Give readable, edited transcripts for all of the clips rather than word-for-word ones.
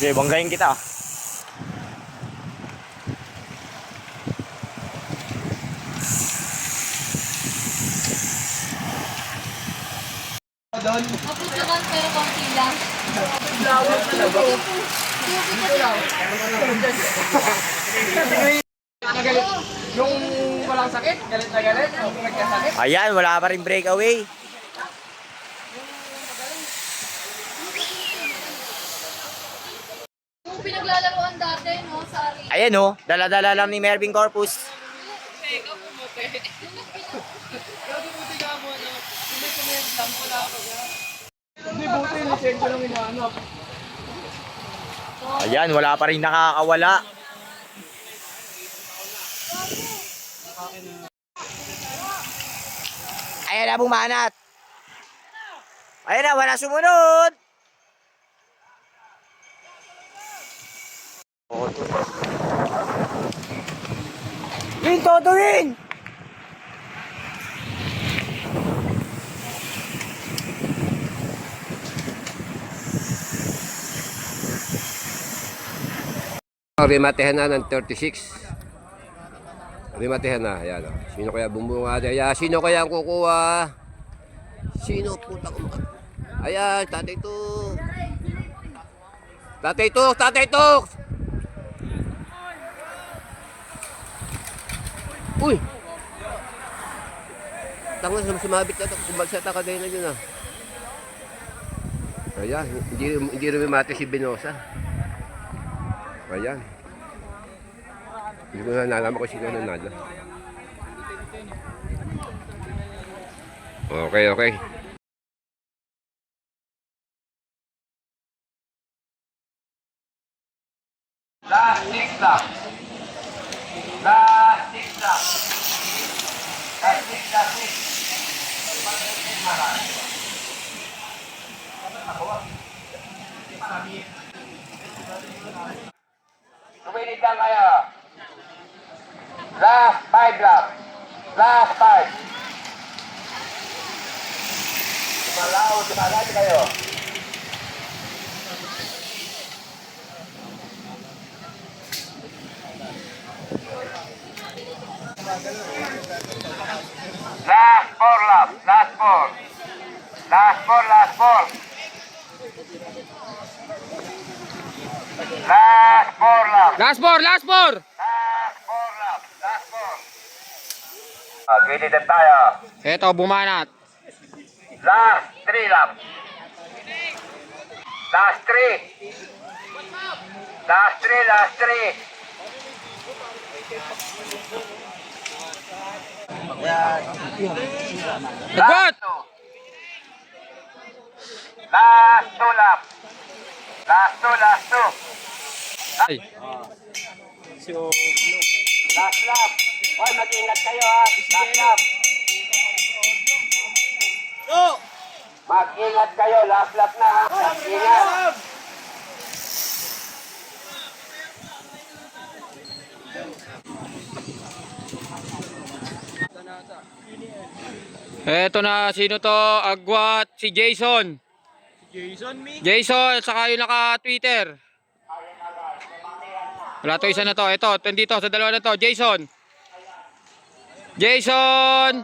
Okay, banggayin kita. Maputo lang pero konti lang. Yung walang sakit, galit na galit, yung nagkasakit. Ayan, wala pa rin breakaway. Yung pinaglalaroan dati, no, sa arena. Ayan oh, dala-dala lang ni Mervin Corpus. Hindi, buti yung lisensya lang inaanap. Ayan, wala pa rin nakakawala. Ayan na, bumanat. Ayan na, wala sumunod. Win, todo win! Rimatehan na ng 36. Rimatehan na. Ayan. Sino kaya bumbunga? Ayan. Sino kaya ang kukuha? Sino putang? Ayan. Tatay Tuk. Tatay Tuk. Tatay Tuk. Uy. Tangan sumabit na ito. Kumbagsa ta kadena yun ah. Ayan. Hindi rumimate si Binosa. Ayan. Hindi ko na nalaman kung sino nanalo. Okay, okay. Last 6 lap. Last 6 lap. Last 6, last 6. Tuminig lang kayo. Last 5 lap. Last 5. Dumalaw kayo. Last 4 lap. Last 4. Last 4, last 4. Last 4 lap. Last four, last four! Last 4 lap. Last 4. Gilid tayo. Eto, bumanat. Last 3 lap. Last 3. Last 3, last 3. Agwat! Last 2 lap. Last 2, last 2. Ay. Last lap. Hoy, mag-ingat kayo ha. Last lap. Mag-ingat kayo. Last lap na ha. Mag-ingat. Eto na, sino to? Agwat, si Jason. Jason, saka yung naka-Twitter. Wala to, isa na to. Eto, dito, sa dalawa na to. Jason. Jason.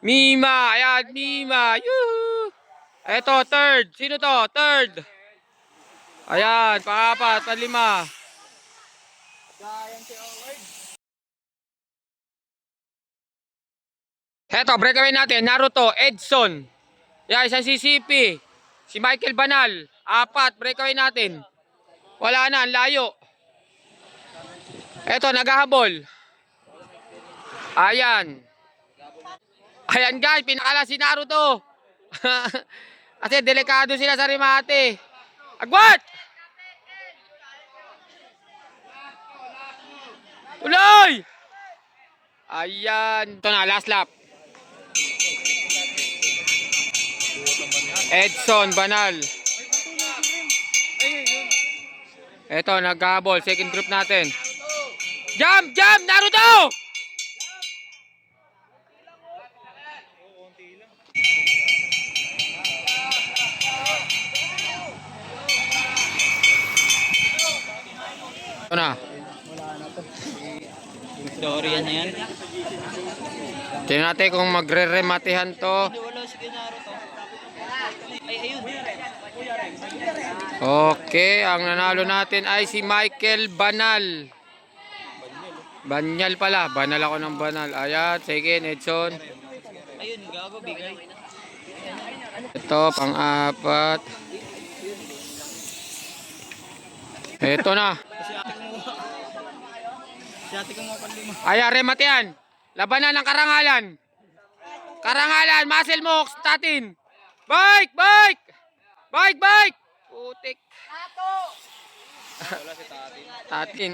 Mima. Ayan, Mima. Yuhu. Eto, third. Sino to? Third. Ayan, pang-apat, pang-lima. Eto, breakaway natin. Naruto, Edson. Yan, isang CCP. Si Michael Banal. 4, breakaway natin. Wala na, ang layo. Eto, naghahabol. Ayan. Ayan guys, pinakala si Naruto. Kasi delikado sila sa remate. Agwat! Tuloy! Ayan. Ito na, last lap. Edson Banal. Eto, naghahabol. Second group natin. Jump! Jump! Naruto! Ito na. Dorian na yan. Tingnan natin kung magre-rematehan to. Wala si Genaro to. Ay, ayun. Okay, ang nanalo natin ay si Michael Banal. Banyal pala. Banal ako ng Banal. Ayan, second, Edson. Ayun, gago, bigay. Ito, pang-apat. Ito na. Si ate ko mga panlima. Ayan, rematehan. Labanan ng Karangalan. Karangalan, muscle mox, tatin. Bike, bike! Bike, bike! Putik. Tatin.